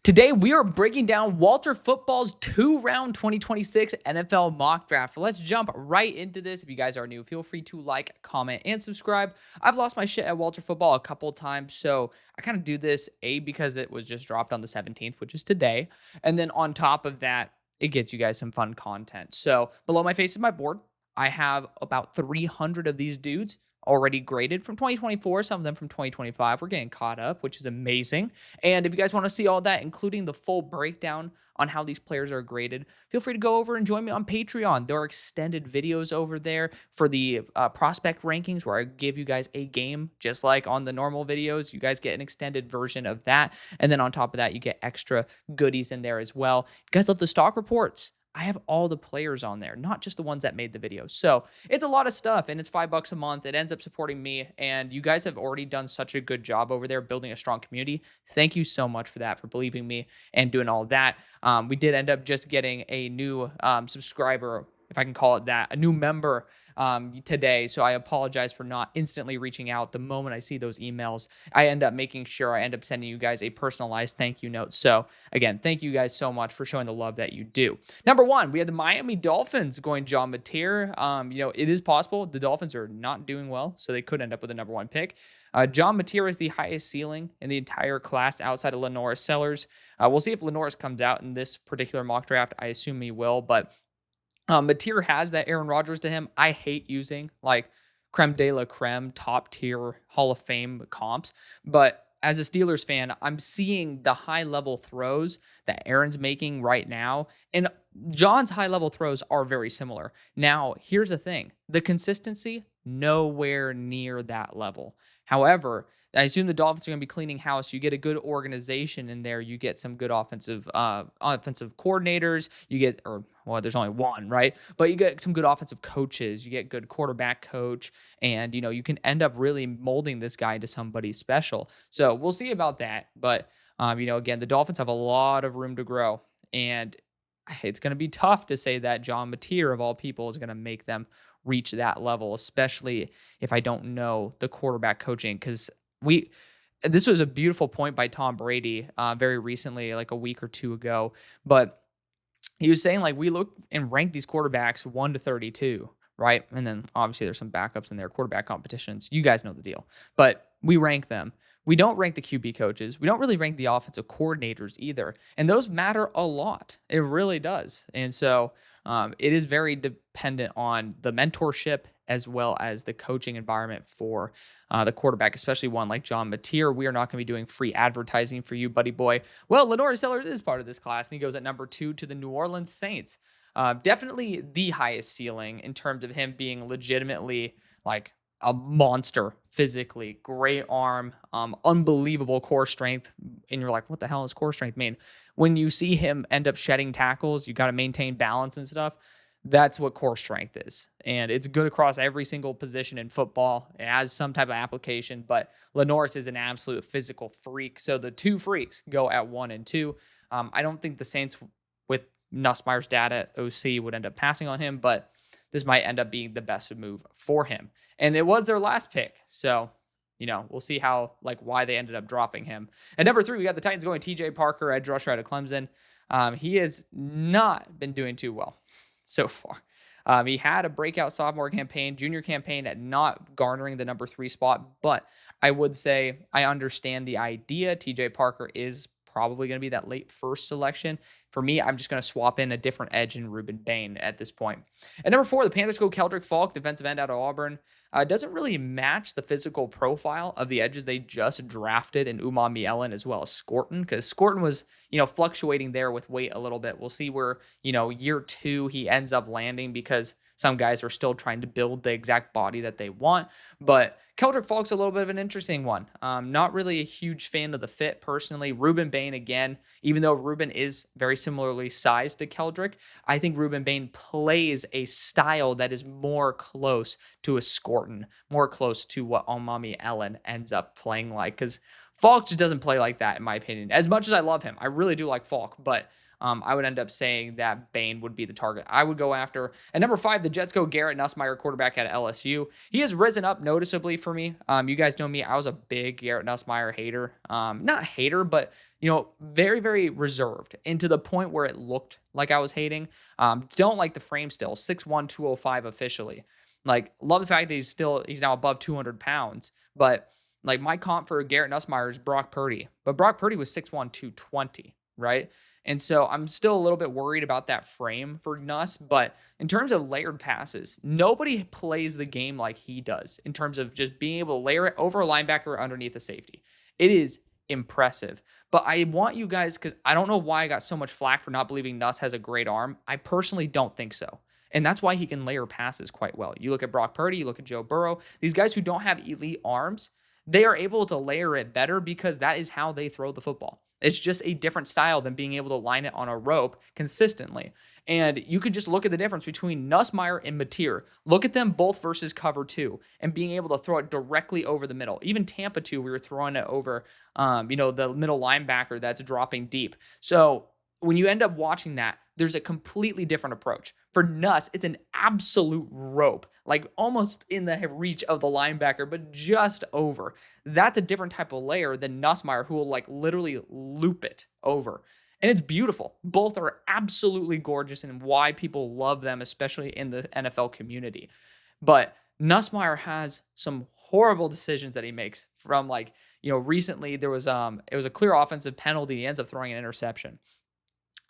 Today, we are breaking down Walter Football's two-round 2026 NFL mock draft. Let's jump right into this. If you guys are new, feel free to like, comment, and subscribe. I've lost my shit at Walter Football a couple of times, so I kind of do this, because it was just dropped on the 17th, which is today. And then on top of that, it gets you guys some fun content. So below my face is my board. I have about 300 of these dudes already graded from 2024, some of them from 2025. We're getting caught up, which is amazing. And if you guys want to see all that, including the full breakdown on how these players are graded, feel free to go over and join me on Patreon. There are extended videos over there for the prospect rankings where I give you guys a game, just like on the normal videos. You guys get an extended version of that. And then on top of that, you get extra goodies in there as well. If you guys love the stock reports, I have all the players on there, not just the ones that made the video. So it's a lot of stuff, and it's $5 a month. It ends up supporting me, and you guys have already done such a good job over there building a strong community. Thank you so much for that, for believing me and doing all of that. We did end up just getting a new subscriber, if I can call it that, a new member today. So I apologize for not instantly reaching out the moment I see those emails. I end up making sure I end up sending you guys a personalized thank you note. So again, thank you guys so much for showing the love that you do. Number one, we have the Miami Dolphins going John Mateer. It is possible the Dolphins are not doing well, so they could end up with a number one pick. John Mateer is the highest ceiling in the entire class outside of LaNorris Sellers. We'll see if LaNorris comes out in this particular mock draft. I assume he will, but Mateer has that Aaron Rodgers to him. I hate using like creme de la creme, top tier Hall of Fame comps. But as a Steelers fan, I'm seeing the high level throws that Aaron's making right now. And John's high level throws are very similar. Now, here's the thing. The consistency, nowhere near that level. However, I assume the Dolphins are going to be cleaning house. You get a good organization in there. You get some good offensive coordinators. You get, there's only one, right? But you get some good offensive coaches. You get good quarterback coach, and you can end up really molding this guy into somebody special. So we'll see about that. But again, the Dolphins have a lot of room to grow, and it's going to be tough to say that John Mateer, of all people, is going to make them reach that level, especially if I don't know the quarterback coaching, because this was a beautiful point by Tom Brady very recently, like a week or two ago. But he was saying, like, we look and rank these quarterbacks 1 to 32, right? And then obviously there's some backups in their quarterback competitions. You guys know the deal. But we rank them. We don't rank the QB coaches. We don't really rank the offensive coordinators either. And those matter a lot. It really does. And so it is very dependent on the mentorship as well as the coaching environment for the quarterback, especially one like John Mateer. We are not going to be doing free advertising for you, buddy boy. Well, LaNorris Sellers is part of this class, and he goes at number 2 to the New Orleans Saints. Definitely the highest ceiling in terms of him being legitimately like a monster physically, great arm, unbelievable core strength. And you're like, what the hell does core strength mean? When you see him end up shedding tackles, you got to maintain balance and stuff. That's what core strength is. And it's good across every single position in football. It has some type of application, but LaNorris is an absolute physical freak. So the two freaks go at 1 and 2. I don't think the Saints with Nussmeier's dad at OC would end up passing on him, but this might end up being the best move for him. And it was their last pick. So, we'll see why they ended up dropping him. At number 3, we got the Titans going TJ Parker, edge rusher out of Clemson. He has not been doing too well so far. He had a breakout sophomore campaign, junior campaign at not garnering the number 3 spot, but I would say I understand the idea. TJ Parker is probably going to be that late first selection. For me, I'm just going to swap in a different edge in Ruben Bain at this point. At number 4, the Panthers go Keldrick Falk, defensive end out of Auburn. Doesn't really match the physical profile of the edges they just drafted in Umami Ellen as well as Scorton, because Scorton was, fluctuating there with weight a little bit. We'll see where, year 2 he ends up landing, because some guys are still trying to build the exact body that they want. But Keldrick Falk's a little bit of an interesting one. Not really a huge fan of the fit personally. Ruben Bain, again, even though Ruben is very similarly sized to Keldrick, I think Ruben Bain plays a style that is more close to a Scorton, more close to what Omami Ellen ends up playing like. Because Falk just doesn't play like that, in my opinion. As much as I love him, I really do like Falk, but I would end up saying that Bane would be the target I would go after. At number 5, the Jets go Garrett Nussmeier, quarterback at LSU. He has risen up noticeably for me. You guys know me. I was a big Garrett Nussmeier hater. Not hater, but, very, very reserved, and to the point where it looked like I was hating. Don't like the frame still. 6'1", 205 officially. Like, love the fact that he's now above 200 pounds, but like my comp for Garrett Nussmeier is Brock Purdy, but Brock Purdy was 6'1", 220, right? And so I'm still a little bit worried about that frame for Nuss, but in terms of layered passes, nobody plays the game like he does in terms of just being able to layer it over a linebacker or underneath a safety. It is impressive. But I want you guys, because I don't know why I got so much flack for not believing Nuss has a great arm. I personally don't think so. And that's why he can layer passes quite well. You look at Brock Purdy, you look at Joe Burrow, these guys who don't have elite arms, they are able to layer it better because that is how they throw the football. It's just a different style than being able to line it on a rope consistently. And you could just look at the difference between Nussmeier and Mateer. Look at them both versus cover 2 and being able to throw it directly over the middle. Even Tampa 2, we were throwing it over, the middle linebacker that's dropping deep. So when you end up watching that, there's a completely different approach. For Nuss, it's an absolute rope, like almost in the reach of the linebacker, but just over. That's a different type of layer than Nussmeier, who will like literally loop it over. And it's beautiful. Both are absolutely gorgeous and why people love them, especially in the NFL community. But Nussmeier has some horrible decisions that he makes from recently there was it was a clear offensive penalty. He ends up throwing an interception.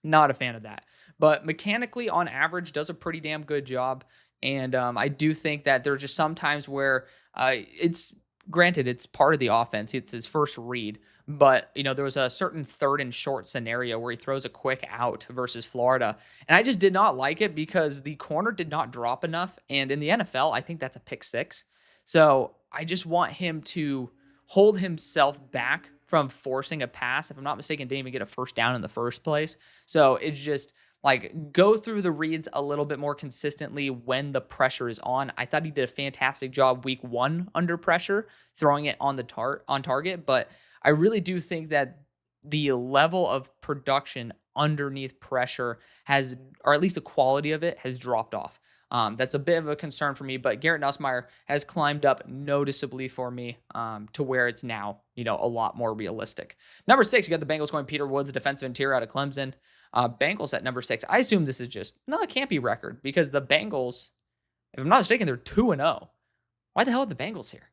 Not a fan of that. But mechanically, on average, does a pretty damn good job. And I do think that there's just some times where it's granted, it's part of the offense. It's his first read. But, there was a certain 3rd and short scenario where he throws a quick out versus Florida. And I just did not like it because the corner did not drop enough. And in the NFL, I think that's a pick 6. So I just want him to hold himself back from forcing a pass. If I'm not mistaken, didn't even get a first down in the first place. So it's just go through the reads a little bit more consistently when the pressure is on. I thought he did a fantastic job week 1 under pressure, throwing it on on target. But I really do think that the level of production underneath pressure has, or at least the quality of it, has dropped off. That's a bit of a concern for me, but Garrett Nussmeier has climbed up noticeably for me to where it's now, a lot more realistic. Number 6, you got the Bengals going Peter Woods, defensive interior out of Clemson. Bengals at number 6. I assume this is just, no, it can't be record because the Bengals, if I'm not mistaken, they're 2-0. Why the hell are the Bengals here?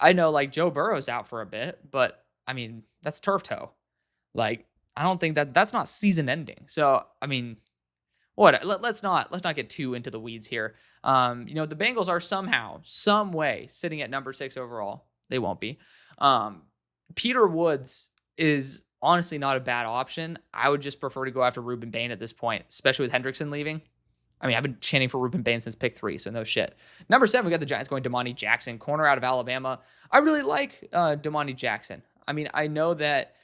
I know Joe Burrow's out for a bit, but I mean, that's turf toe. I don't think that's not season ending. So, I mean, what? Let's not get too into the weeds here. The Bengals are somehow, some way sitting at number 6 overall. They won't be. Peter Woods is honestly not a bad option. I would just prefer to go after Ruben Bain at this point, especially with Hendrickson leaving. I mean, I've been chanting for Ruben Bain since pick 3, so no shit. Number 7, we got the Giants going Damani Jackson, corner out of Alabama. I really like Damani Jackson. I mean, I know that,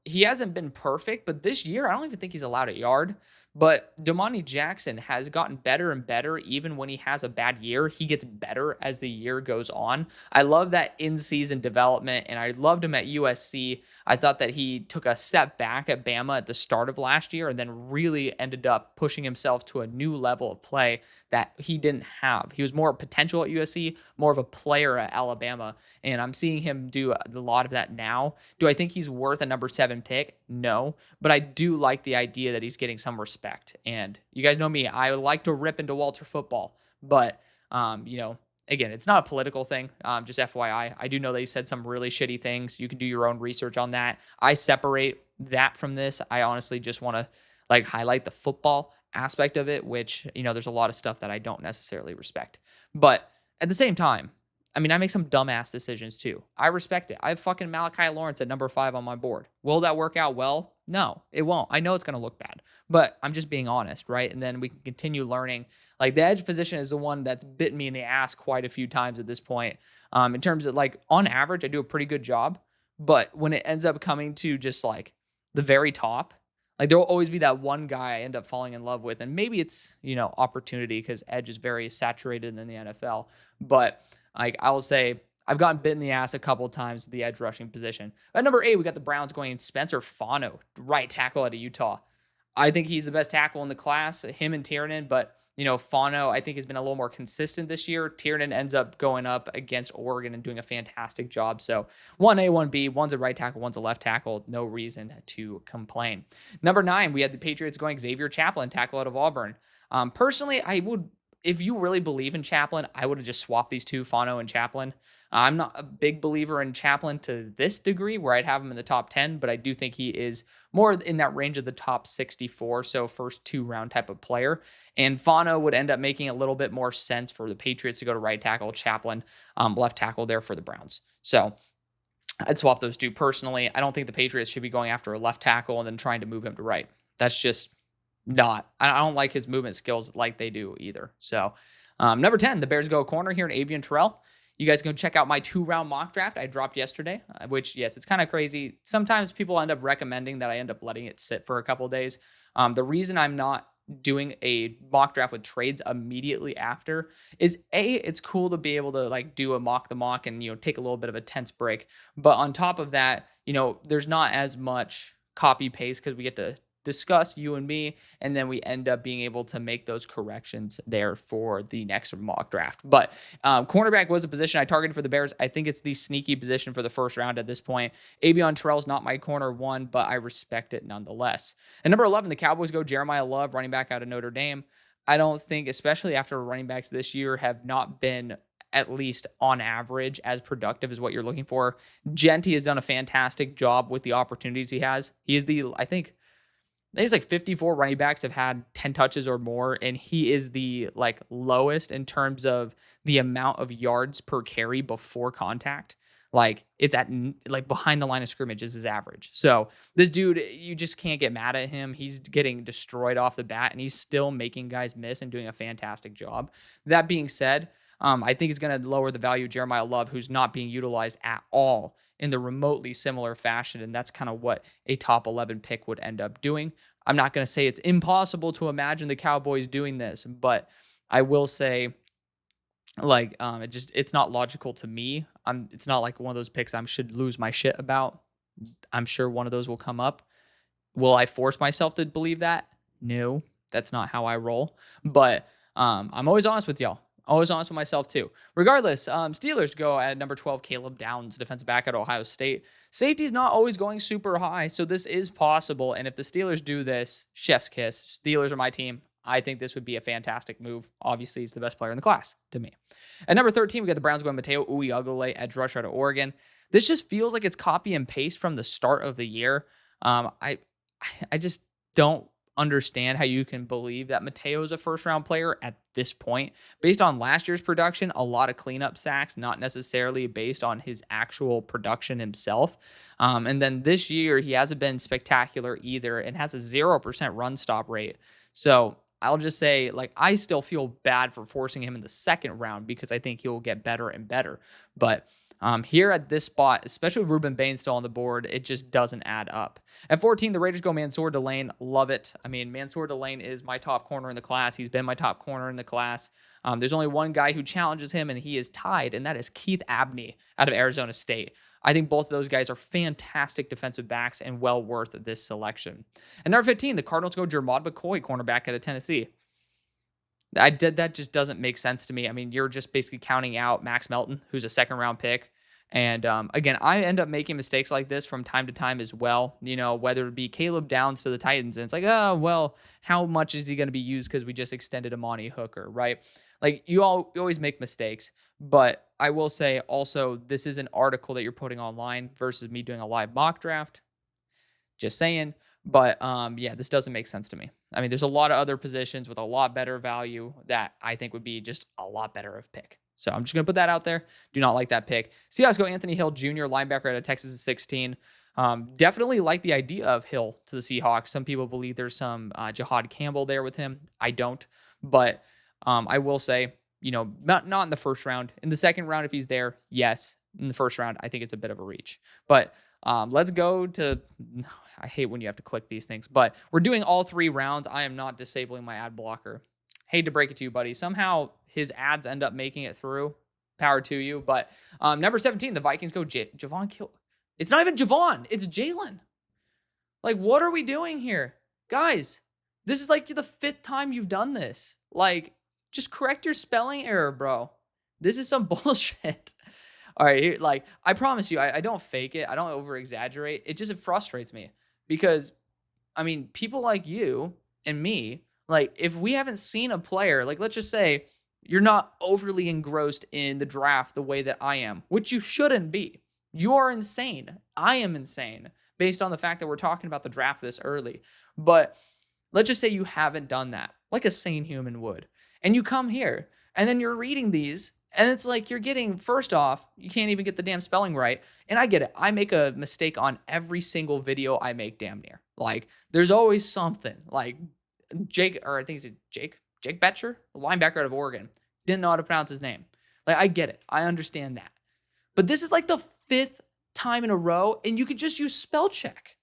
he hasn't been perfect, but this year, I don't even think he's allowed a yard. But Damani Jackson has gotten better and better. Even when he has a bad year, he gets better as the year goes on. I love that in-season development, and I loved him at USC. I thought that he took a step back at Bama at the start of last year and then really ended up pushing himself to a new level of play that he didn't have. He was more potential at USC, more of a player at Alabama, and I'm seeing him do a lot of that now. Do I think he's worth a number 7 pick? No, but I do like the idea that he's getting some respect. And you guys know me, I like to rip into Walter football, but again, it's not a political thing. Just FYI, I do know they said some really shitty things. You can do your own research on that. I separate that from this. I honestly just want to highlight the football aspect of it, which, there's a lot of stuff that I don't necessarily respect. But at the same time, I mean, I make some dumbass decisions too. I respect it. I have fucking Malachi Lawrence at number 5 on my board. Will that work out well? No, it won't. I know it's going to look bad, but I'm just being honest, right? And then we can continue learning. The edge position is the one that's bitten me in the ass quite a few times at this point. In terms of on average, I do a pretty good job, but when it ends up coming to just the very top, there will always be that one guy I end up falling in love with. And maybe it's, opportunity because edge is very saturated in the NFL, but I will say I've gotten bit in the ass a couple of times with the edge rushing position. At number 8, we got the Browns going Spencer Fano, right tackle out of Utah. I think he's the best tackle in the class, him and Tiernan, but Fano, I think, has been a little more consistent this year. Tiernan ends up going up against Oregon and doing a fantastic job. So 1A, 1B, one's a right tackle, one's a left tackle. No reason to complain. Number 9, we had the Patriots going Xavier Chaplin, tackle out of Auburn. Personally, I would, if you really believe in Chaplin, I would have just swapped these two, Fano and Chaplin. I'm not a big believer in Chaplin to this degree where I'd have him in the top 10, but I do think he is more in that range of the top 64, so first 2-round type of player. And Fano would end up making a little bit more sense for the Patriots to go to right tackle, Chaplin left tackle there for the Browns. So I'd swap those two personally. I don't think the Patriots should be going after a left tackle and then trying to move him to right. That's just not. I don't like his movement skills like they do either. So number 10, the Bears go corner here in Avian Terrell. You guys can check out my 2-round mock draft I dropped yesterday, which, yes, it's kind of crazy. Sometimes people end up recommending that I end up letting it sit for a couple of days. The reason I'm not doing a mock draft with trades immediately after is it's cool to be able to like do a mock the mock and, take a little bit of a tense break. But on top of that, there's not as much copy paste because we get to discuss, you and me, and then we end up being able to make those corrections there for the next mock draft. But cornerback was a position I targeted for the Bears. I think it's the sneaky position for the first round at this point. Avion Terrell's not my corner 1, but I respect it nonetheless. And number 11, the Cowboys go Jeremiah Love, running back out of Notre Dame. I don't think, especially after running backs this year have not been at least on average as productive as what you're looking for. Genty has done a fantastic job with the opportunities he has. He is I think he's like 54 running backs have had 10 touches or more, and he is the lowest in terms of the amount of yards per carry before contact. It's at behind the line of scrimmage is his average. So this dude, you just can't get mad at him. He's getting destroyed off the bat, and he's still making guys miss and doing a fantastic job. That being said, I think it's going to lower the value of Jeremiah Love, who's not being utilized at all in the remotely similar fashion. And that's kind of what a top 11 pick would end up doing. I'm not going to say it's impossible to imagine the Cowboys doing this, but I will say it's not logical to me. It's not like one of those picks I should lose my shit about. I'm sure one of those will come up. Will I force myself to believe that? No, that's not how I roll. But I'm always honest with y'all. Always honest with myself too. Regardless, Steelers go at number 12, Caleb Downs, defensive back at Ohio State. Safety is not always going super high, so this is possible. And if the Steelers do this, chef's kiss. Steelers are my team. I think this would be a fantastic move. Obviously, he's the best player in the class to me. At number 13, we got the Browns going Mateo Uiagalelei, edge rusher out of Oregon. This just feels like it's copy and paste from the start of the year. I just don't understand how you can believe that Mateo is a first-round player at this point. Based on last year's production, a lot of cleanup sacks, not necessarily based on his actual production himself. And then this year, he hasn't been spectacular either and has a 0% run stop rate. So I'll just say, I still feel bad for forcing him in the second round because I think he'll get better and better. But here at this spot, especially with Ruben Bain still on the board, it just doesn't add up. At 14, the Raiders go Mansour Delane. Love it. I mean, Mansour Delane is my top corner in the class. He's been my top corner in the class. There's only one guy who challenges him, and he is tied, and that is Keith Abney out of Arizona State. I think both of those guys are fantastic defensive backs and well worth this selection. At number 15, the Cardinals go Jermod McCoy, cornerback out of Tennessee. That just doesn't make sense to me. I mean, you're just basically counting out Max Melton, who's a second-round pick. And again, I end up making mistakes like this from time to time as well, whether it be Caleb Downs to the Titans. And it's like, oh, well, how much is he going to be used because we just extended Amani Hooker, right? You always make mistakes. But I will say also, this is an article that you're putting online versus me doing a live mock draft. Just saying. But yeah, this doesn't make sense to me. I mean, there's a lot of other positions with a lot better value that I think would be just a lot better of pick. So I'm just going to put that out there. Do not like that pick. Seahawks go Anthony Hill Jr., linebacker out of Texas at 16. Definitely like the idea of Hill to the Seahawks. Some people believe there's some Jahad Campbell there with him. I don't. But I will say, not in the first round. In the second round, if he's there, yes. In the first round, I think it's a bit of a reach. But let's go to, I hate when you have to click these things, but we're doing all 3 rounds. I am not disabling my ad blocker. Hate to break it to you, buddy. Somehow his ads end up making it through. power to you. But number 17, the Vikings go Javon Kill. It's not even Javon. It's Jalen. Like, what are we doing here? Guys, this is like the 5th time you've done this. Like, just correct your spelling error, bro. This is some bullshit. All right, like, I promise you, I don't fake it. I don't over-exaggerate. It frustrates me because, I mean, people like you and me, like, if we haven't seen a player, like, let's just say you're not overly engrossed in the draft the way that I am, which you shouldn't be. You are insane. I am insane based on the fact that we're talking about the draft this early. But let's just say you haven't done that like a sane human would. And you come here and then you're reading these and it's like you're getting, first off, you can't even get the damn spelling right. And I get it. I make a mistake on every single video I make damn near. Like, there's always something. Like, Jake Betcher, a linebacker out of Oregon, didn't know how to pronounce his name. Like, I get it. I understand that. But this is like the 5th time in a row, and you could just use spell check.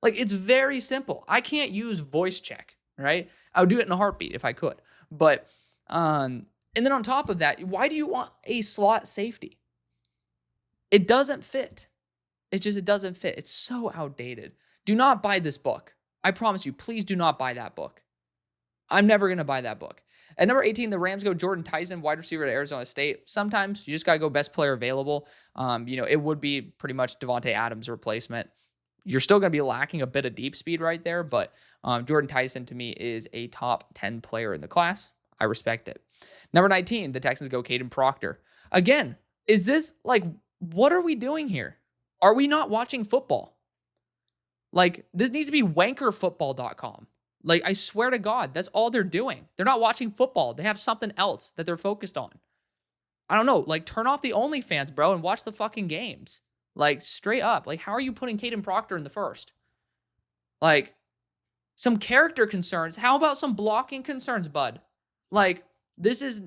Like, it's very simple. I can't use voice check, right? I would do it in a heartbeat if I could. But, and then on top of that, why do you want a slot safety? It doesn't fit. It doesn't fit. It's so outdated. Do not buy this book. I promise you, please do not buy that book. I'm never going to buy that book. At number 18, the Rams go Jordan Tyson, wide receiver at Arizona State. Sometimes you just got to go best player available. It would be pretty much Devontae Adams' replacement. You're still going to be lacking a bit of deep speed right there, but Jordan Tyson to me is a top 10 player in the class. I respect it. Number 19, the Texans go Caden Proctor. Again, is this like, what are we doing here? Are we not watching football? Like, this needs to be wankerfootball.com. Like, I swear to God, that's all they're doing. They're not watching football. They have something else that they're focused on. I don't know. Like, turn off the OnlyFans, bro, and watch the fucking games. Like, straight up. Like, how are you putting Caden Proctor in the first? Like, some character concerns. How about some blocking concerns, bud? Like, this is...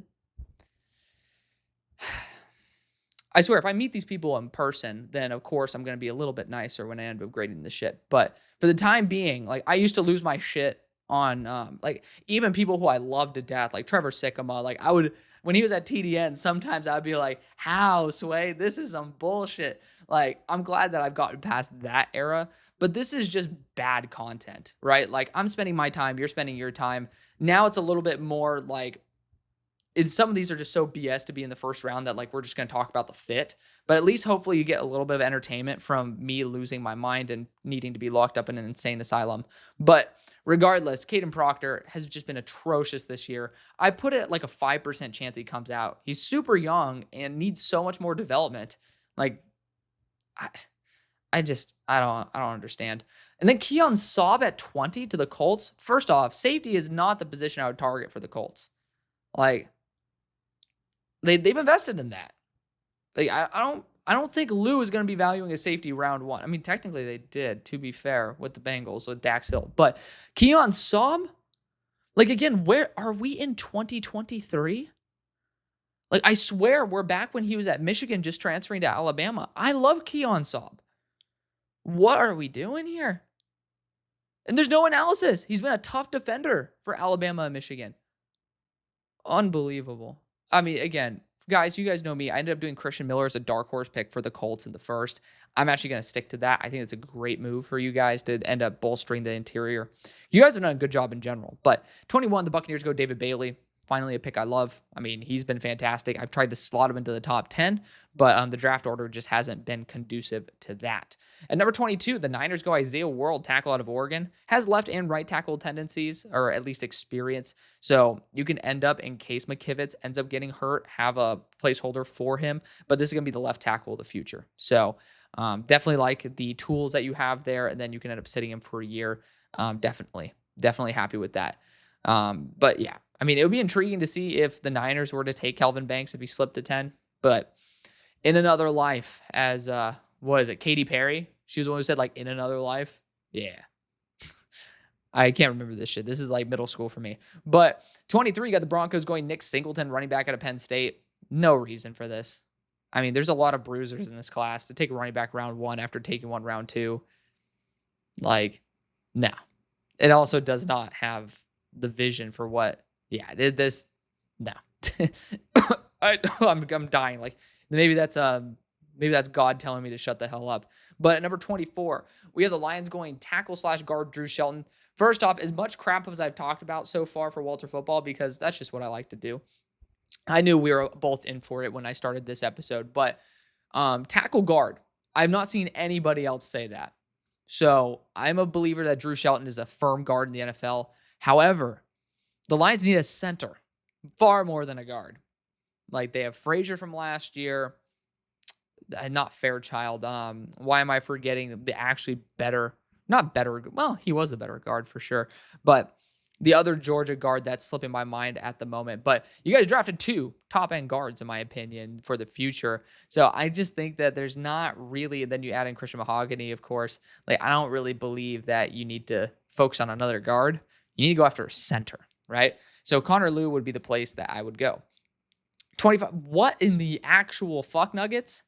I swear, if I meet these people in person, then of course I'm going to be a little bit nicer when I end up grading this shit. But for the time being, like, I used to lose my shit on, like, even people who I love to death, like Trevor Sikkema. Like, I would, when he was at TDN, sometimes I'd be like, how, Sway? This is some bullshit. Like, I'm glad that I've gotten past that era, but this is just bad content, right? Like, I'm spending my time, you're spending your time. Now it's a little bit more like, some of these are just so BS to be in the first round that, like, we're just going to talk about the fit. But at least hopefully you get a little bit of entertainment from me losing my mind and needing to be locked up in an insane asylum. But regardless, Caden Proctor has just been atrocious this year. I put it at like a 5% chance he comes out. He's super young and needs so much more development. Like, I don't understand. And then Keon Saab at 20 to the Colts. First off, safety is not the position I would target for the Colts. Like, they've invested in that. Like, I don't think Lou is going to be valuing a safety round 1. I mean, technically they did, to be fair, with the Bengals with Dax Hill. But Keon Saab, like, again, where are we in 2023? Like, I swear we're back when he was at Michigan just transferring to Alabama. I love Keon Saab. What are we doing here? And there's no analysis. He's been a tough defender for Alabama and Michigan. Unbelievable. I mean, again, guys, you guys know me. I ended up doing Christian Miller as a dark horse pick for the Colts in the first. I'm actually going to stick to that. I think it's a great move for you guys to end up bolstering the interior. You guys have done a good job in general. But 21, the Buccaneers go David Bailey. Finally, a pick I love. I mean, he's been fantastic. I've tried to slot him into the top 10, but the draft order just hasn't been conducive to that. At number 22, the Niners go Isaiah World, tackle out of Oregon. Has left and right tackle tendencies, or at least experience. So you can end up, in case McKivitz ends up getting hurt, have a placeholder for him. But this is going to be the left tackle of the future. So definitely like the tools that you have there, and then you can end up sitting him for a year. Definitely happy with that. But yeah, I mean, it would be intriguing to see if the Niners were to take Kelvin Banks if he slipped to 10. But in another life, as what is it, Katy Perry? She was the one who said, like, in another life. Yeah. I can't remember this shit. This is like middle school for me. But 23, you got the Broncos going Nick Singleton, running back out of Penn State. No reason for this. I mean, there's a lot of bruisers in this class. To take a running back round 1 after taking one round 2, like, no. It also does not have the vision for what, yeah, this, no. I'm dying. Like maybe that's God telling me to shut the hell up. But at number 24, we have the Lions going tackle/guard Drew Shelton. First off, as much crap as I've talked about so far for Walter Football, because that's just what I like to do. I knew we were both in for it when I started this episode, but tackle guard, I've not seen anybody else say that. So I'm a believer that Drew Shelton is a firm guard in the NFL. However, the Lions need a center far more than a guard. Like they have Frazier from last year, not Fairchild. Why am I forgetting the actually better, not better? Well, he was a better guard for sure, but the other Georgia guard that's slipping my mind at the moment. But you guys drafted 2 top-end guards, in my opinion, for the future. So I just think that there's not really, and then you add in Christian Mahogany, of course. Like, I don't really believe that you need to focus on another guard. You need to go after a center, right? So Connor Lew would be the place that I would go. 25. What in the actual fuck nuggets?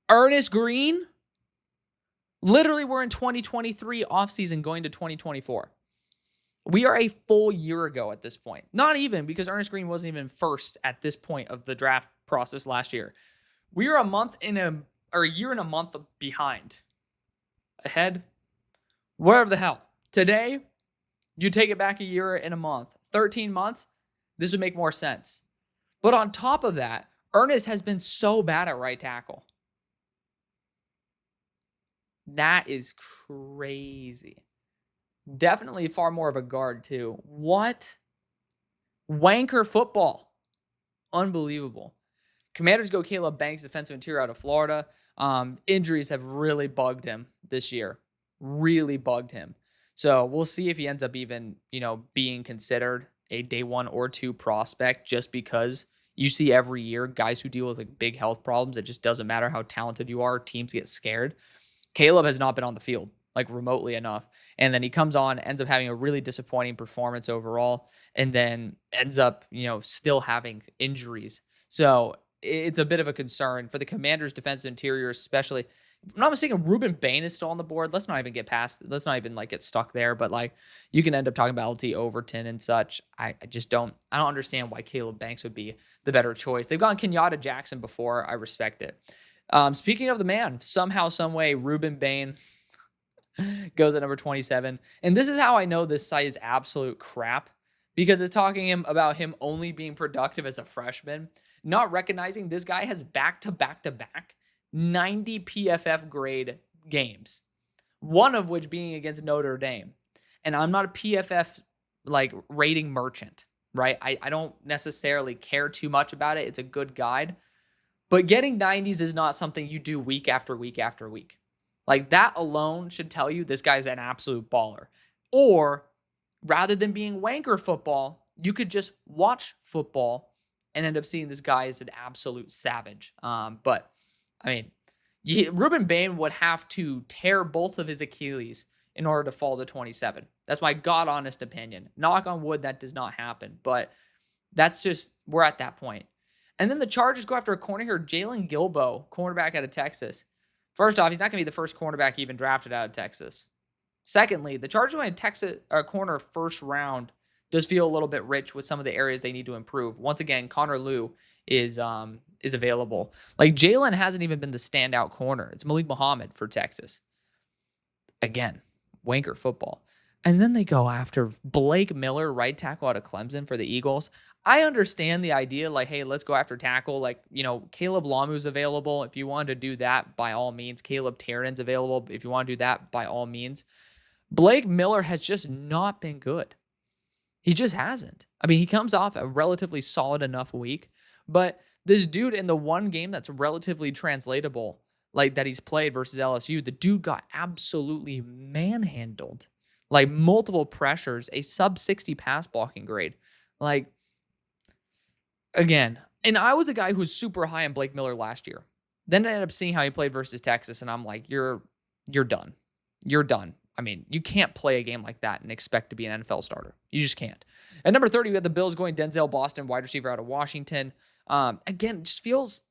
Ernest Green? Literally, we're in 2023 offseason going to 2024. We are a full year ago at this point. Not even, because Ernest Green wasn't even first at this point of the draft process last year. We are a year and a month behind. Ahead? Whatever the hell. Today, you take it back a year and a month. 13 months, this would make more sense. But on top of that, Ernest has been so bad at right tackle. That is crazy. Definitely far more of a guard, too. What? Wanker football. Unbelievable. Commanders go Caleb Banks, defensive interior out of Florida. Injuries have really bugged him this year. Really bugged him. So we'll see if he ends up even, being considered a day 1 or 2 prospect, just because you see every year guys who deal with like big health problems. It just doesn't matter how talented you are. Teams get scared. Caleb has not been on the field, like remotely enough. And then he comes on, ends up having a really disappointing performance overall, and then ends up, still having injuries. So it's a bit of a concern for the Commanders' defensive interior, especially. If I'm not mistaken, Ruben Bain is still on the board. Let's not even get stuck there. But like, you can end up talking about LT Overton and such. I don't understand why Caleb Banks would be the better choice. They've gone Kenyatta Jackson before. I respect it. Speaking of the man, somehow, some way, Ruben Bain goes at number 27. And this is how I know this site is absolute crap, because it's talking about him only being productive as a freshman, not recognizing this guy has back-to-back 90 PFF grade games, one of which being against Notre Dame. And I'm not a PFF rating merchant, right? I don't necessarily care too much about it. It's a good guide. But getting 90s is not something you do week after week after week. Like, that alone should tell you this guy's an absolute baller. Or rather than being wanker football, you could just watch football and end up seeing this guy as an absolute savage. But I mean, Ruben Bain would have to tear both of his Achilles in order to fall to 27. That's my God honest opinion. Knock on wood, that does not happen. But that's just, we're at that point. And then the Chargers go after a corner here, Jalen Gilbo, cornerback out of Texas. First off, he's not going to be the first cornerback even drafted out of Texas. Secondly, the Chargers going Texas corner first round does feel a little bit rich with some of the areas they need to improve. Once again, Connor Lew is available. Like, Jalen hasn't even been the standout corner. It's Malik Muhammad for Texas. Again, wanker football. And then they go after Blake Miller, right tackle out of Clemson for the Eagles. I understand the idea, like, hey, let's go after tackle. Like, Caleb Lamu's available. If you want to do that, by all means. Caleb Tarrin's available. If you want to do that, by all means. Blake Miller has just not been good. He just hasn't. I mean, he comes off a relatively solid enough week, but this dude in the one game that's relatively translatable, like that he's played versus LSU, the dude got absolutely manhandled. Like, multiple pressures, a sub 60 pass blocking grade. Like, again, and I was a guy who was super high on Blake Miller last year. Then I ended up seeing how he played versus Texas, and I'm like, you're done. You're done. I mean, you can't play a game like that and expect to be an NFL starter. You just can't. At number 30, we have the Bills going Denzel Boston, wide receiver out of Washington. Again, it feels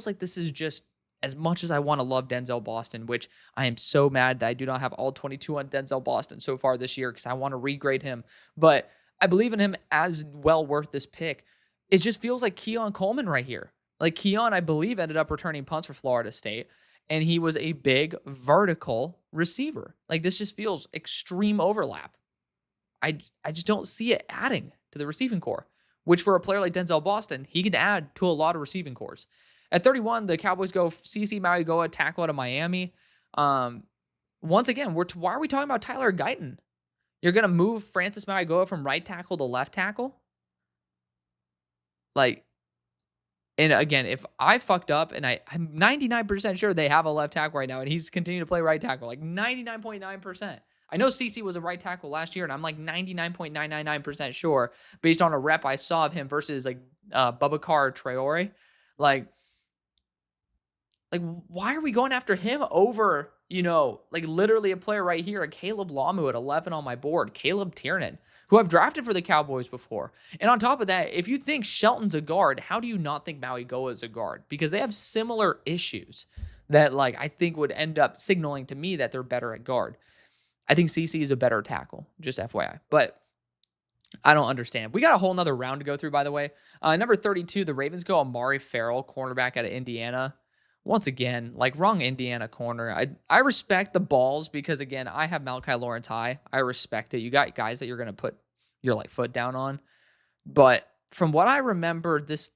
like this is just, as much as I want to love Denzel Boston, which I am so mad that I do not have all 22 on Denzel Boston so far this year because I want to regrade him. But I believe in him as well worth this pick. it just feels like Keon Coleman right here. Like Keon, I believe, ended up returning punts for Florida State, and he was a big vertical receiver. Like this just feels extreme overlap. I just don't see it adding to the receiving core, which for a player like Denzel Boston, he can add to a lot of receiving cores. At 31, the Cowboys go CC Marigoa, tackle out of Miami. Once again, why are we talking about Tyler Guyton? You're going to move Francis Marigoa from right tackle to left tackle? Like, and again, if I fucked up, and I'm 99% sure they have a left tackle right now, and he's continuing to play right tackle, like 99.9%. I know CC was a right tackle last year, and I'm like 99.999% sure based on a rep I saw of him versus like Bubakar Traore. Like, why are we going after him over, like literally a player right here, a Caleb Lamu at 11 on my board, Caleb Tiernan, who I've drafted for the Cowboys before. And on top of that, if you think Shelton's a guard, how do you not think Maui Goa is a guard? Because they have similar issues that like I think would end up signaling to me that they're better at guard. I think CC is a better tackle, just FYI. But I don't understand. We got a whole nother round to go through, by the way. Number 32, the Ravens go Amari Farrell, cornerback out of Indiana. Once again, like wrong Indiana corner. I respect the balls because, again, I have Malachi Lawrence high. I respect it. You got guys that you're going to put your like foot down on. But from what I remember, this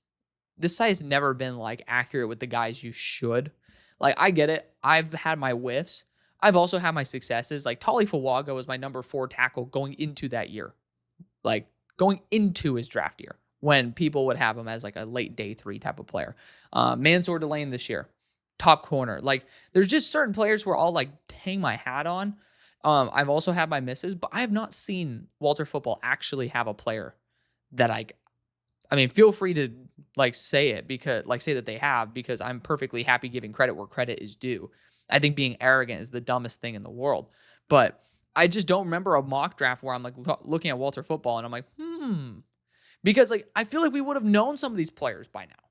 site has never been like accurate with the guys you should. Like, I get it. I've had my whiffs. I've also had my successes. Like, Tali Fawaga was my number 4 tackle going into that year. Like, going into his draft year when people would have him as like a late day 3 type of player. Mansour Delane this year, top corner. Like, there's just certain players where I'll like hang my hat on. I've also had my misses, but I have not seen Walter Football actually have a player that I mean, feel free to like say it because like say that they have, because I'm perfectly happy giving credit where credit is due. I think being arrogant is the dumbest thing in the world, but I just don't remember a mock draft where I'm like looking at Walter Football and I'm like, because like I feel like we would have known some of these players by now,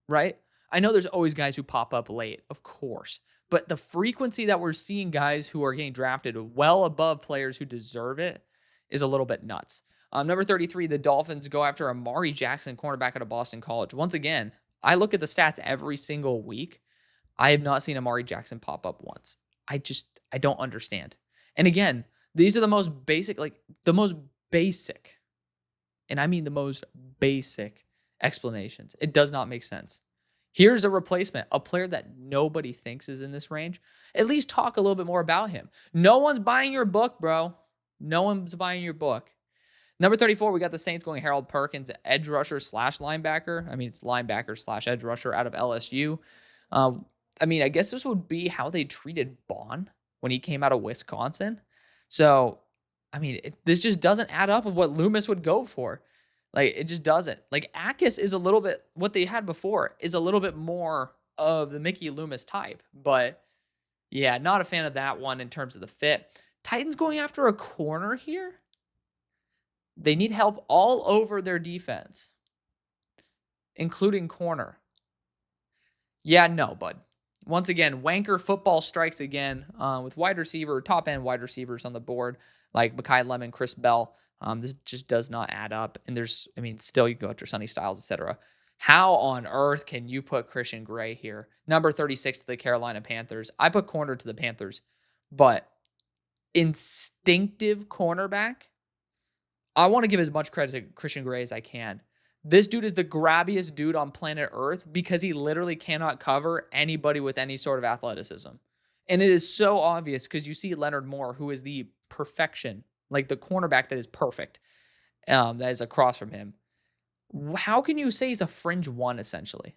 right? I know there's always guys who pop up late, of course, but the frequency that we're seeing guys who are getting drafted well above players who deserve it is a little bit nuts. Number 33, the Dolphins go after Amari Jackson, cornerback out of Boston College. Once again, I look at the stats every single week. I have not seen Amari Jackson pop up once. I don't understand. And again, these are the most basic, and I mean the most basic explanations. It does not make sense. Here's a replacement, a player that nobody thinks is in this range. At least talk a little bit more about him. No one's buying your book, bro. No one's buying your book. Number 34, we got the Saints going Harold Perkins, edge rusher / linebacker. I mean, it's linebacker / edge rusher out of LSU. I mean, I guess this would be how they treated Bond when he came out of Wisconsin. So, I mean, this just doesn't add up with what Loomis would go for. Like, it just doesn't. Like, Akis is a little bit, what they had before is a little bit more of the Mickey Loomis type. But, yeah, not a fan of that one in terms of the fit. Titans going after a corner here? They need help all over their defense, including corner. Yeah, no, bud. Once again, wanker football strikes again with top-end wide receivers on the board, like Mekhi Lemon, Chris Bell. This just does not add up. And still you can go after Sonny Styles, etc. How on earth can you put Christian Gray here? Number 36 to the Carolina Panthers. I put corner to the Panthers, but instinctive cornerback, I want to give as much credit to Christian Gray as I can. This dude is the grabbiest dude on planet Earth because he literally cannot cover anybody with any sort of athleticism. And it is so obvious because you see Leonard Moore, who is the perfection, like the cornerback that is perfect, that is across from him. How can you say he's a fringe one, essentially?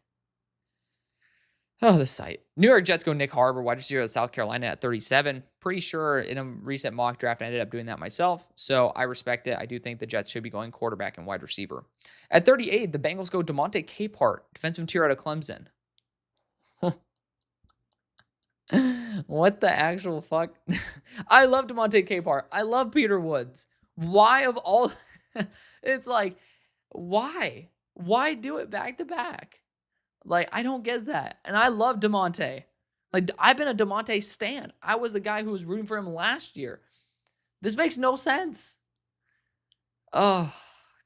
Oh, the site. New York Jets go Nick Harbor, wide receiver of South Carolina at 37. Pretty sure in a recent mock draft, I ended up doing that myself. So I respect it. I do think the Jets should be going quarterback and wide receiver. At 38, the Bengals go DeMonte Capehart, defensive interior out of Clemson. What the actual fuck? I love DeMonte Capehart. I love Peter Woods. Why of all... It's like, why? Why do it back to back? Like, I don't get that. And I love DeMonte. Like, I've been a DeMonte stan. I was the guy who was rooting for him last year. This makes no sense. Oh,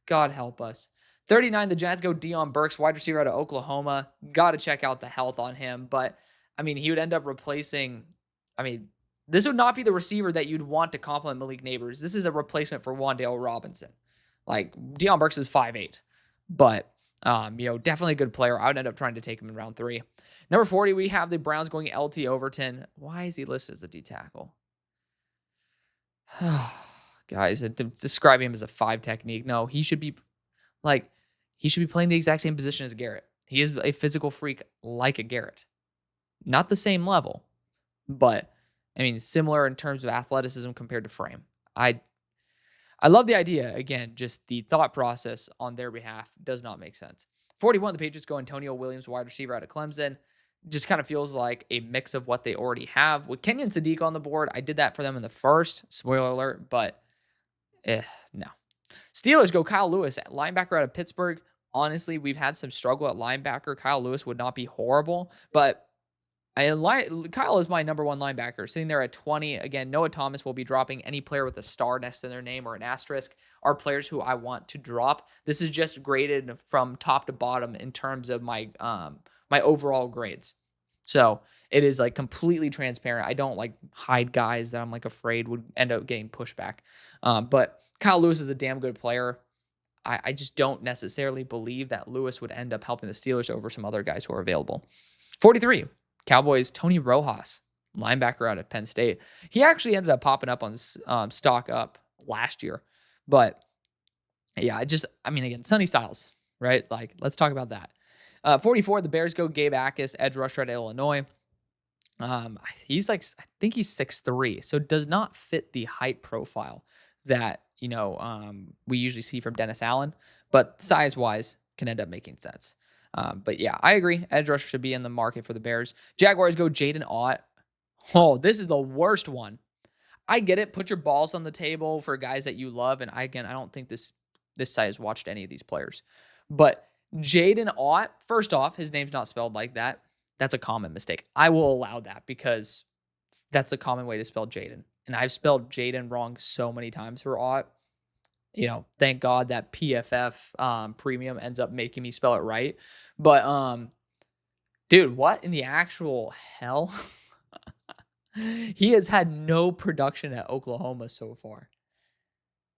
God help us. 39, the Jazz go Deion Burks, wide receiver out of Oklahoma. Got to check out the health on him. But, I mean, he would end up replacing, I mean, this would not be the receiver that you'd want to complement Malik Neighbors. This is a replacement for Wan'Dale Robinson. Like, Deion Burks is 5'8", but, definitely a good player. I would end up trying to take him in round 3. Number 40, we have the Browns going LT Overton. Why is he listed as a D tackle? Guys, describing him as a 5 technique. No, he should be playing the exact same position as Garrett. He is a physical freak like a Garrett. Not the same level, but I mean, similar in terms of athleticism compared to frame. I love the idea. Again, just the thought process on their behalf does not make sense. 41, the Patriots go Antonio Williams, wide receiver out of Clemson. Just kind of feels like a mix of what they already have. With Kenyon Sadiq on the board, I did that for them in the first. Spoiler alert, but no. Steelers go Kyle Lewis, linebacker out of Pittsburgh. Honestly, we've had some struggle at linebacker. Kyle Lewis would not be horrible, but Kyle is my number 1 linebacker, sitting there at 20. Again, Noah Thomas will be dropping. Any player with a star next to their name or an asterisk are players who I want to drop. This is just graded from top to bottom in terms of my my overall grades. So it is like completely transparent. I don't like hide guys that I'm like afraid would end up getting pushback. But Kyle Lewis is a damn good player. I just don't necessarily believe that Lewis would end up helping the Steelers over some other guys who are available. 43. Cowboys, Tony Rojas, linebacker out of Penn State. He actually ended up popping up on stock up last year. But yeah, again, Sonny Styles, right? Like, let's talk about that. 44, the Bears go Gabe Akis, edge rusher at Illinois. He's like, I think he's 6'3", so does not fit the height profile that, we usually see from Dennis Allen, but size-wise can end up making sense. But yeah, I agree. Edge rusher should be in the market for the Bears. Jaguars go Jaden Ott. Oh, this is the worst one. I get it. Put your balls on the table for guys that you love. And I don't think this site has watched any of these players. But Jaden Ott, first off, his name's not spelled like that. That's a common mistake. I will allow that because that's a common way to spell Jaden. And I've spelled Jaden wrong so many times for Ott. Thank God that PFF premium ends up making me spell it right. But, dude, what in the actual hell? He has had no production at Oklahoma so far.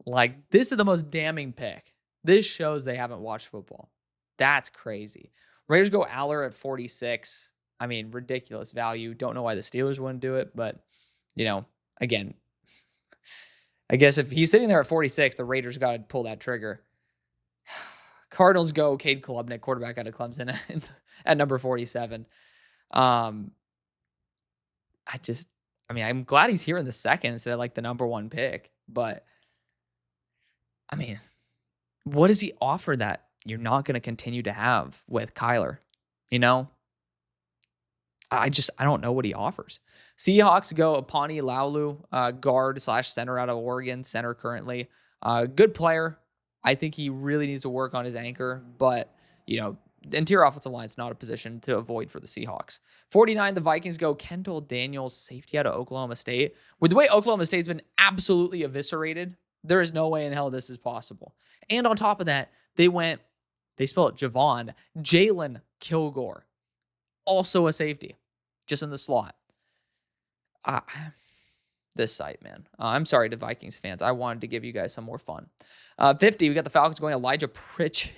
Like, this is the most damning pick. This shows they haven't watched football. That's crazy. Raiders go Aller at 46. I mean, ridiculous value. Don't know why the Steelers wouldn't do it, but, again, I guess if he's sitting there at 46, the Raiders got to pull that trigger. Cardinals go Cade Klubnik, quarterback out of Clemson, at number 47. I'm glad he's here in the second instead of like the number 1 pick. But, what does he offer that you're not going to continue to have with Kyler? I don't know what he offers. Seahawks go Apani Laulu, guard/center out of Oregon, center currently. Good player. I think he really needs to work on his anchor, but, the interior offensive line is not a position to avoid for the Seahawks. 49, the Vikings go Kendall Daniels, safety out of Oklahoma State. With the way Oklahoma State's been absolutely eviscerated, there is no way in hell this is possible. And on top of that, they spell it Javon, Jalen Kilgore, also a safety, just in the slot. This site, man. I'm sorry to Vikings fans. I wanted to give you guys some more fun. 50, we got the Falcons going Elijah Pritchett,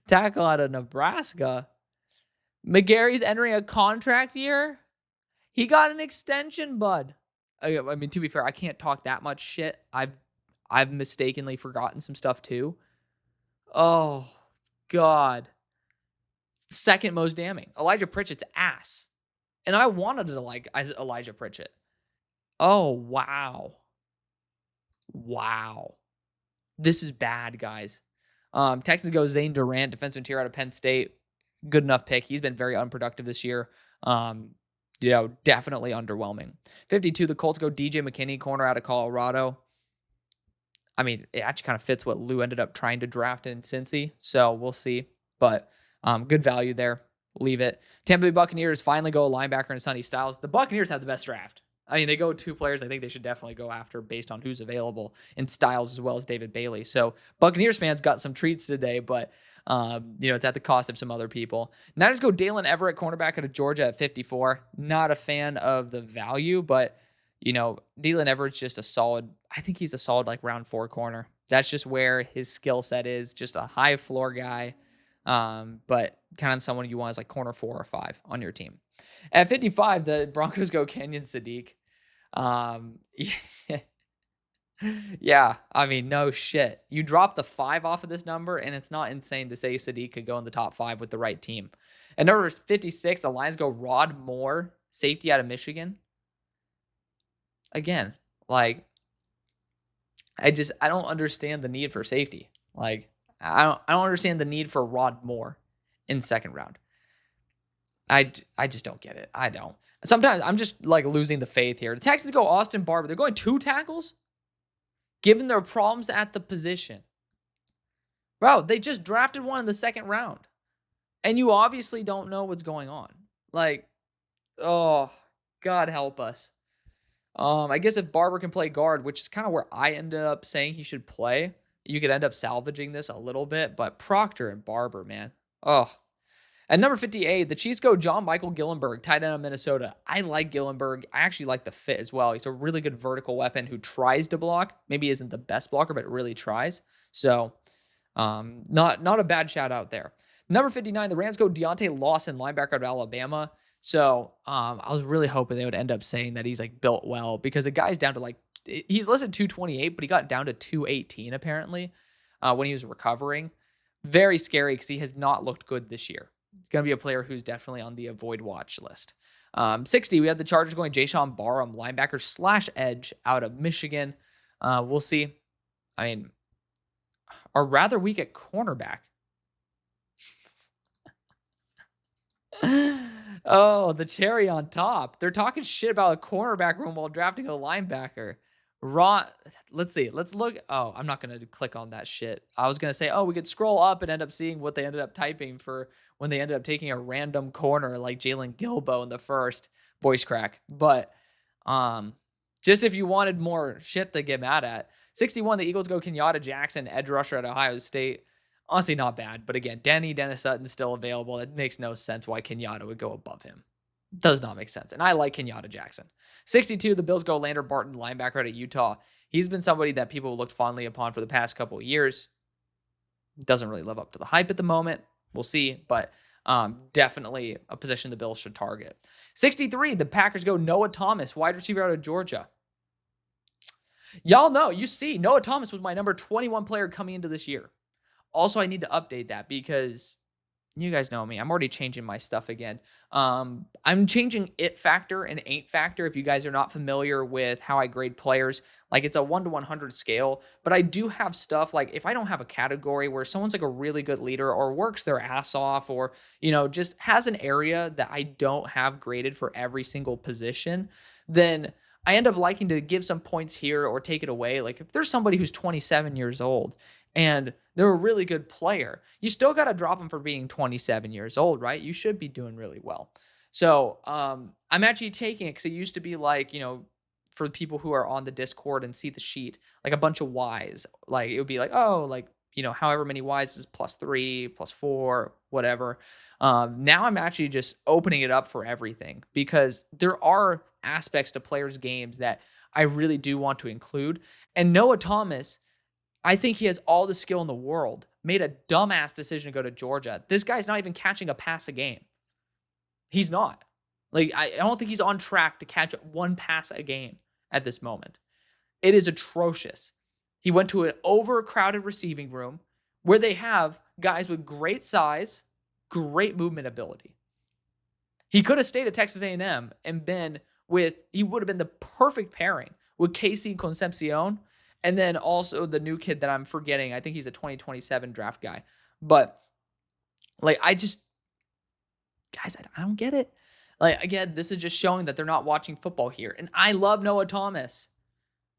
tackle out of Nebraska. McGarry's entering a contract year. He got an extension, bud. To be fair, I can't talk that much shit. I've mistakenly forgotten some stuff too. Oh, God. Second most damning. Elijah Pritchett's ass. And I wanted to like Elijah Pritchett. Oh, wow. Wow. This is bad, guys. Texans go Zane Durant, defensive interior out of Penn State. Good enough pick. He's been very unproductive this year. Definitely underwhelming. 52, the Colts go DJ McKinney, corner out of Colorado. It actually kind of fits what Lou ended up trying to draft in Cincy, so we'll see. But good value there. Leave it. Tampa Bay Buccaneers finally go a linebacker in Sonny Styles. The Buccaneers have the best draft. I mean, they go 2 players I think they should definitely go after based on who's available in Styles as well as David Bailey. So Buccaneers fans got some treats today, but it's at the cost of some other people. Niners go Dalen Everett, cornerback out of Georgia at 54. Not a fan of the value, but Dalen Everett's just I think he's a solid like round 4 corner. That's just where his skill set is, just a high floor guy. But kind of someone you want as like corner 4 or 5 on your team. At 55, the Broncos go Kenyon Sadiq. Yeah, I mean, no shit. You drop the 5 off of this number, and it's not insane to say Sadiq could go in the top 5 with the right team. At number 56, the Lions go Rod Moore, safety out of Michigan. Again, like, I don't understand the need for safety. Like, I don't understand the need for Rod Moore in second round. I just don't get it. I don't. Sometimes I'm just like losing the faith here. The Texans go Austin Barber. They're going 2 tackles, given their problems at the position. Bro, they just drafted one in the second round, and you obviously don't know what's going on. Like, oh, God help us. I guess if Barber can play guard, which is kind of where I ended up saying he should play, you could end up salvaging this a little bit. But Proctor and Barber, man. Oh. At number 58, the Chiefs go John Michael Gillenberg, tight end of Minnesota. I like Gillenberg. I actually like the fit as well. He's a really good vertical weapon who tries to block. Maybe isn't the best blocker, but really tries. So, not a bad shout out there. Number 59, the Rams go Deontay Lawson, linebacker of Alabama. So, I was really hoping they would end up saying that he's like built well, because the guy's down to he's listed 228, but he got down to 218 apparently when he was recovering. Very scary because he has not looked good this year. Going to be a player who's definitely on the avoid watch list. 60, we have the Chargers going Jayshawn Barham, linebacker / edge out of Michigan. We'll see. I mean, are rather weak at cornerback. Oh, the cherry on top. They're talking shit about a cornerback room while drafting a linebacker. Let's see. Let's look. Oh, I'm not going to click on that shit. I was going to say, we could scroll up and end up seeing what they ended up typing for when they ended up taking a random corner like Jalen Gilbo in the first. Voice crack. But just if you wanted more shit to get mad at. 61, the Eagles go Kenyatta Jackson, edge rusher at Ohio State. Honestly, not bad. But again, Dennis Sutton's still available. It makes no sense why Kenyatta would go above him. Does not make sense. And I like Kenyatta Jackson. 62, the Bills go Lander Barton, linebacker out of Utah. He's been somebody that people looked fondly upon for the past couple of years. Doesn't really live up to the hype at the moment. We'll see. But definitely a position the Bills should target. 63, the Packers go Noah Thomas, wide receiver out of Georgia. Y'all know, you see, Noah Thomas was my number 21 player coming into this year. Also, I need to update that because you guys know me. I'm already changing my stuff again. I'm changing it factor and ain't factor. If you guys are not familiar with how I grade players, like it's a 1 to 100 scale, but I do have stuff like if I don't have a category where someone's like a really good leader or works their ass off or, just has an area that I don't have graded for every single position, then I end up liking to give some points here or take it away. Like if there's somebody who's 27 years old and they're a really good player, you still got to drop them for being 27 years old, right? You should be doing really well. So I'm actually taking it because it used to be like, for the people who are on the Discord and see the sheet, like a bunch of Ys, like it would be like, however many Ys is +3, +4, whatever. Now I'm actually just opening it up for everything because there are aspects to players' games that I really do want to include. And Noah Thomas, I think he has all the skill in the world, made a dumbass decision to go to Georgia. This guy's not even catching a pass a game. He's not. Like, I don't think he's on track to catch 1 pass a game at this moment. It is atrocious. He went to an overcrowded receiving room where they have guys with great size, great movement ability. He could have stayed at Texas A&M and he would have been the perfect pairing with Casey Concepcion. And then also the new kid that I'm forgetting. I think he's a 2027 draft guy. But, guys, I don't get it. Like, again, this is just showing that they're not watching football here. And I love Noah Thomas.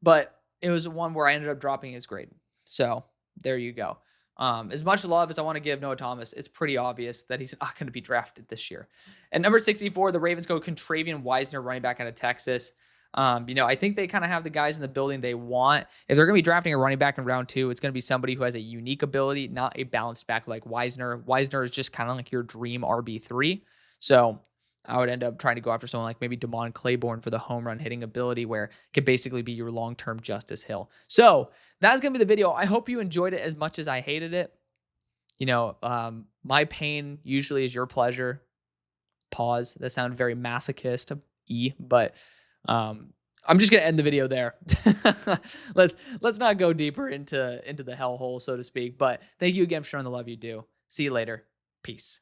But it was one where I ended up dropping his grade. So, there you go. As much love as I want to give Noah Thomas, it's pretty obvious that he's not going to be drafted this year. At number 64, the Ravens go Contravian Wisener, running back out of Texas. I think they kind of have the guys in the building they want. If they're going to be drafting a running back in round 2, it's going to be somebody who has a unique ability, not a balanced back like Wisner. Wisner is just kind of like your dream RB3. So I would end up trying to go after someone like maybe Damon Claiborne for the home run hitting ability, where it could basically be your long-term Justice Hill. So that's going to be the video. I hope you enjoyed it as much as I hated it. My pain usually is your pleasure. Pause. That sounded very masochist-y, but I'm just gonna end the video there. Let's not go deeper into the hellhole, so to speak. But thank you again for showing the love you do. See you later. Peace.